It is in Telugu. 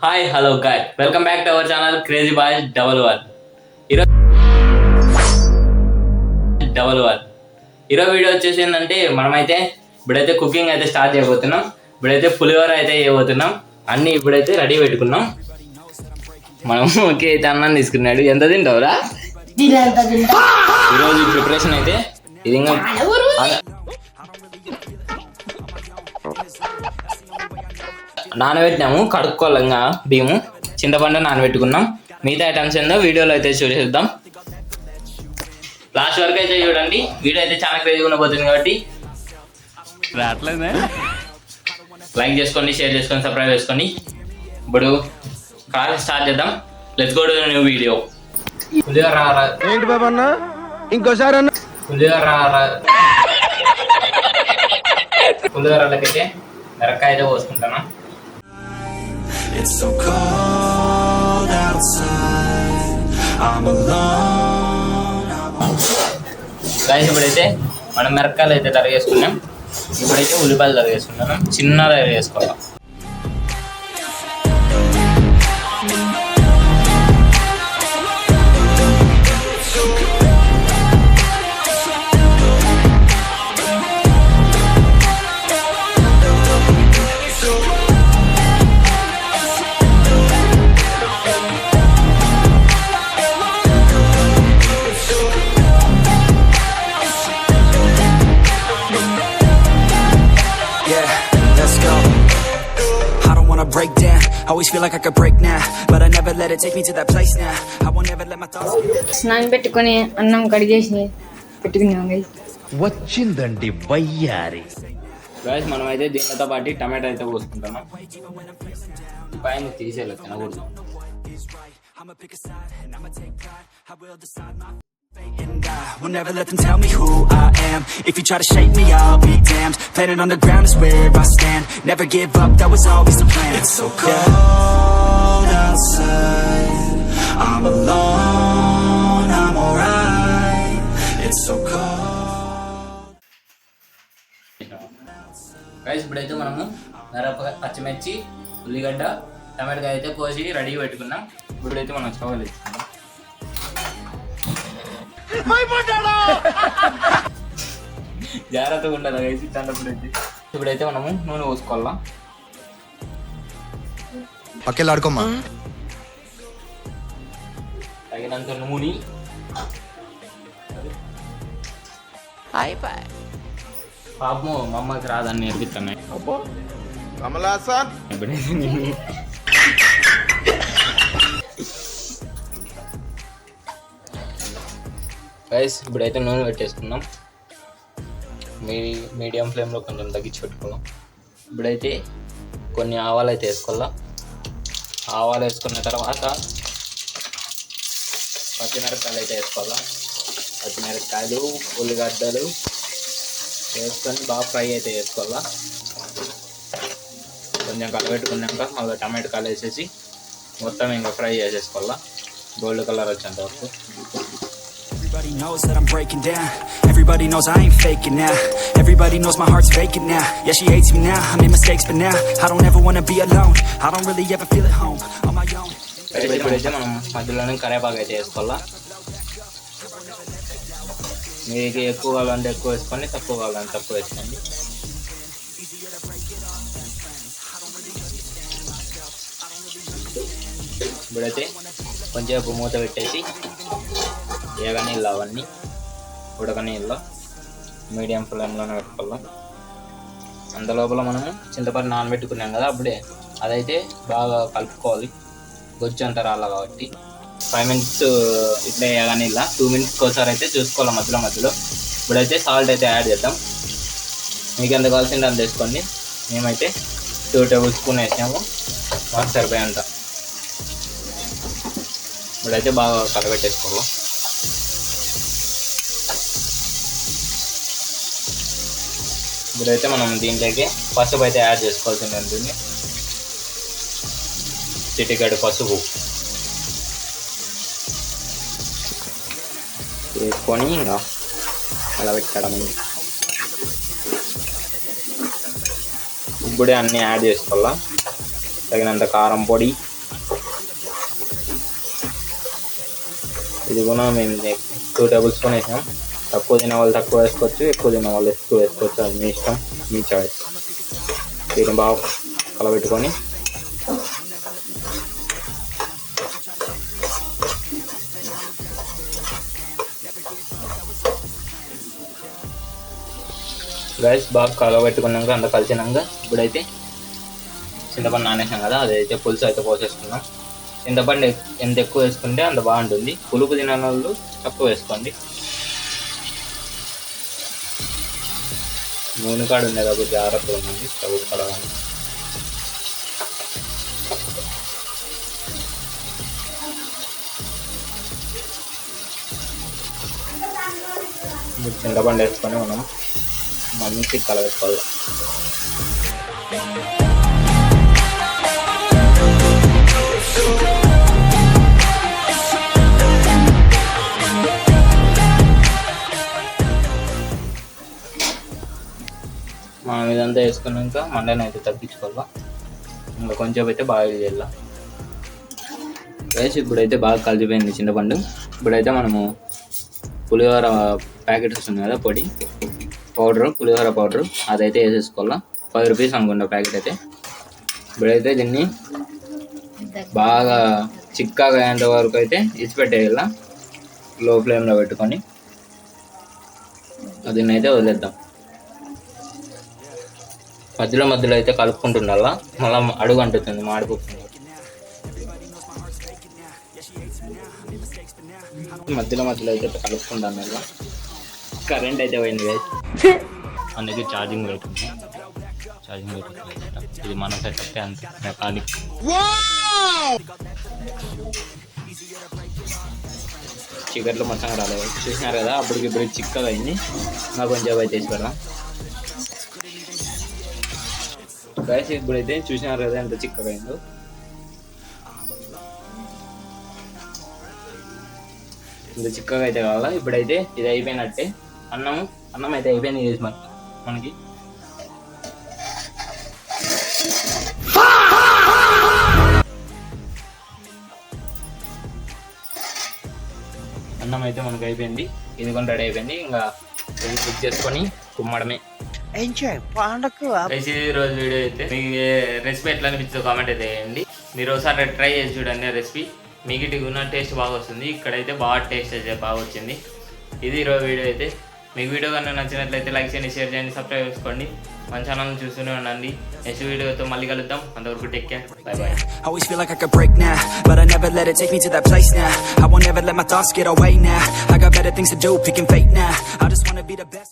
Hi hello guy welcome back to our channel crazy boys double one. ఈరోజు వీడియో వచ్చేసి ఏంటంటే మనమైతే ఇప్పుడైతే కుకింగ్ అయితే స్టార్ట్ చేయబోతున్నాం. ఇప్పుడైతే పులిహోర అయితే చేయబోతున్నాం. అన్నీ ఇప్పుడైతే రెడీ పెట్టుకున్నాం. మనం ఓకే అయితే అన్నం తీసుకున్నాడు. ఎంత తింటావురా ఈరోజు ప్రిపరేషన్ అయితే ఇది ఇంకా నానబెట్టినాము. కడుక్కోవాలి ఇంకా బియ్యము, చింతపండు నానబెట్టుకున్నాం. మిగతా ఐటమ్స్ ఏందో వీడియోలో అయితే చూసేద్దాం. లాస్ట్ వరకు అయితే చూడండి. వీడియో అయితే చాలా క్రేజీగా ఉండబోతుంది కాబట్టి లైక్ చేసుకోండి, షేర్ చేసుకోండి, సబ్స్క్రైబ్ చేసుకోండి. ఇప్పుడు క్లాస్ స్టార్ట్ చేద్దాం. Let's go to new video. ఏంటి బాబా అన్న ఇంకోసారి అన్న పులిహోరలకైతే మిరపకాయ అయితే పోసుకుంటాను. It's so cold outside. I'm alone. Guys ఇప్పుడైతే మనం మిరపకాయలు అయితే తరిగేసుకున్నాం. ఇప్పుడైతే ఉల్లిపాయలు తరిగేసుకున్నాం. చిన్నగా తరిగేసుకోవాలి. Break down. Always feel like I could break now, but I never let it take me to that place now. I won't ever let my thoughts. స్నానం పెట్టుకొని అన్నం కడిగేసి పెట్టుకున్నాం. వచ్చిందండి వయ్యారి. గైస్ మనం అయితే దీనితో పాటు టమాటా అయితే పోసుకుంటున్నాం. పైన తీసేయాలి, తినకూడదు. And I will never let them tell me who I am. If you try to shake me, I'll be damned. Planet on the ground is where I stand. Never give up, that was always the plan. It's so cold outside. I'm alone, I'm alright. It's so cold. Guys ఇప్పుడైతే మనము పచ్చిమిర్చి, ఉల్లిగడ్డ, టమాటా అయితే కోసి రెడీ పెట్టుకున్నాం. ఇప్పుడైతే మనం స్టవ్ తెచ్చుకున్నాం. జాగ్రత్తగా ఉండాలి వేసి తండ్రి. ఇప్పుడైతే మనము నూనె పోసుకోవాలా. పక్కెళ్ళాడుకోమ్మా. తగినంత నూనె, పాపము మా అమ్మకి రాదని నేర్పిస్తున్నాయి. గైస్ ఇప్పుడైతే నూనె పెట్టేసుకున్నాం. మీడియం ఫ్లేమ్లో కొంచెం తగ్గించి పెట్టుకున్నాం. ఇప్పుడైతే కొన్ని ఆవాలు అయితే వేసుకోవాలా. ఆవాలు వేసుకున్న తర్వాత పచ్చిమిరపకాయలు అయితే వేసుకోవాలా. పచ్చిమిరపకాయలు, ఉల్లిగడ్డలు వేసుకొని బాగా ఫ్రై అయితే వేసుకోవాలా. కొంచెం కలపెట్టుకున్నాక మళ్ళీ టమాటాలు వేసేసి మొత్తం ఇంకా ఫ్రై చేసేసుకోవాలా గోల్డ్ కలర్ వచ్చేంత వరకు. Everybody knows that I'm breaking down. Everybody knows I ain't faking now. Everybody knows my heart's vacant now. Yeah, she hates me now. I made mistakes, but now I don't ever wanna be alone. I don't really ever feel at home on my own. ఇప్పుడైతే మనం మధ్యలోనే కరివేపాకు అయితే వేసుకోవాలా. మీకు ఎక్కువ కావాలంటే ఎక్కువ వేసుకోండి, తక్కువ కావాలంటే తక్కువ వేసుకోండి. ఇప్పుడైతే కొంచెం మూత పెట్టేసి ఏగనీళ్ళు అవన్నీ ఉడకనీళ్ళు మీడియం ఫ్లేమ్లోనే పెట్టుకోవాలి. అంతలోపల మనము చింతపండు నానబెట్టుకున్నాం కదా, అప్పుడే అదైతే బాగా కలుపుకోవాలి. గొజ్జు అంతా రాలా కాబట్టి 5 minutes ఇట్లా ఏగనీళ్ళ 2 minutes ఒకసారి అయితే చూసుకోవాలి మధ్యలో. ఇప్పుడైతే సాల్ట్ అయితే యాడ్ చేద్దాం. మీకు ఎంత కావాల్సింది అంత వేసుకోండి. మేమైతే 2 tablespoons వేసినాము, మాకు సరిపోయేంత. ఇప్పుడైతే బాగా కలబెట్టేసుకోవాలి. ఇప్పుడైతే మనం దీంట్లోకి పసుపు అయితే యాడ్ చేసుకోవాల్సింది ఉంటుంది. చిటికెడు పసుపు వేసుకొని ఇంకా అలా పెట్టడం. ఇప్పుడే అన్నీ యాడ్ చేసుకోవాలా. తగినంత కారం పొడి, ఇది కూడా మేము 2 టేబుల్ స్పూన్ వేసాం. తక్కువ తినే వాళ్ళు తక్కువ వేసుకోవచ్చు, ఎక్కువ తినే వాళ్ళు ఎక్కువ వేసుకోవచ్చు. అది మీ ఇష్టం, మీ చాయిస్. దీన్ని బాగా కలబెట్టుకొని గైస్ బాగా కలబెట్టుకున్నాక అంత కలిసినాక ఇప్పుడైతే చింతపండు నానేసాం కదా, అదైతే పులుసు అయితే పోసేసుకున్నాం. చింతపండు ఎంత ఎక్కువ వేసుకుంటే అంత బాగుంటుంది. పులుపు తినే వాళ్ళు తక్కువ వేసుకోండి. నూనె కాడ ఉండే కాబట్టి జాగ్రత్తగా ఉంది స్టవ్ కడగాలి. చింతపండు వేసుకొని మనం మంచి కలబెట్టుకోవాలి. మనం ఇదంతా వేసుకున్నాక మండని అయితే తగ్గించుకోవాలా. ఇంకా కొంచెం అయితే బాగా చేయాల. వేసి ఇప్పుడైతే బాగా కలిసిపోయింది చింతపండు. ఇప్పుడైతే మనము పులిహోర ప్యాకెట్ వస్తుంది కదా, పొడి పౌడరు, పులిహోర పౌడరు, అదైతే వేసేసుకోవాలా. 5 రూపీస్ అనుకుంటా ప్యాకెట్ అయితే. ఇప్పుడైతే దీన్ని బాగా చిక్కగా అయ్యేంత వరకు అయితే ఇచ్చిపెట్టేయాల. లో ఫ్లేమ్లో పెట్టుకొని దీన్ని అయితే వదిలేద్దాం. మధ్యలో అయితే కలుపుకుంటుండాలా, మళ్ళీ అడుగు అంటుతుంది, మాడిపోతుంది. మధ్యలో అయితే కలుపుకుంటాను. ఇలా కరెంట్ అయితే పోయింది గైస్, అందుకే ఛార్జింగ్ పెట్టుకుంది. ఇది మన సెటప్ అంతే, మెకానిక్. చికెన్లో మొత్తం రాలేదు, చూసినారు కదా. ఇప్పుడు చిక్కగా అయింది. నాకు కొంచెం అయితే వేసి పెడదాం గైస్. ఇప్పుడైతే చూసినారు కదా ఎంత చిక్కగా అయిందో. ఇంత చిక్కగా అయితే కావాలా. ఇప్పుడైతే ఇది అయిపోయినట్టే. అన్నం అయితే అయిపోయింది చేసి మనకి. అన్నం అయితే మనకి అయిపోయింది. ఇది కూడా రెడీ అయిపోయింది. ఇంకా కుక్ చేసుకొని కుమ్మడమే. రోజు వీడియో అయితే మీకు రెసిపీ ఎట్లా అనిపించిందో కామెంట్ అయితే వేయండి. మీరు ఒకసారి ట్రై చేసి చూడండి రెసిపీ. మీకు ఇటు ఉన్న టేస్ట్ బాగా వస్తుంది. ఇక్కడైతే బాగా టేస్ట్ అయితే బాగా వచ్చింది. ఇది ఈరోజు వీడియో అయితే. మీకు వీడియో కన్నా నచ్చినట్లయితే లైక్ చేయండి, షేర్ చేయండి, సబ్స్క్రైబ్ చేసుకోండి. మన ఛానల్ చూస్తూనే ఉండండి. నెక్స్ట్ వీడియోతో మళ్ళీ కలుద్దాం. అంతవరకు take care, by by. Always feel like I could break now, but I never let it take me to that place now. I won't ever let my thoughts get away now. I got better things to do, picking fate now. I just wanna be the best.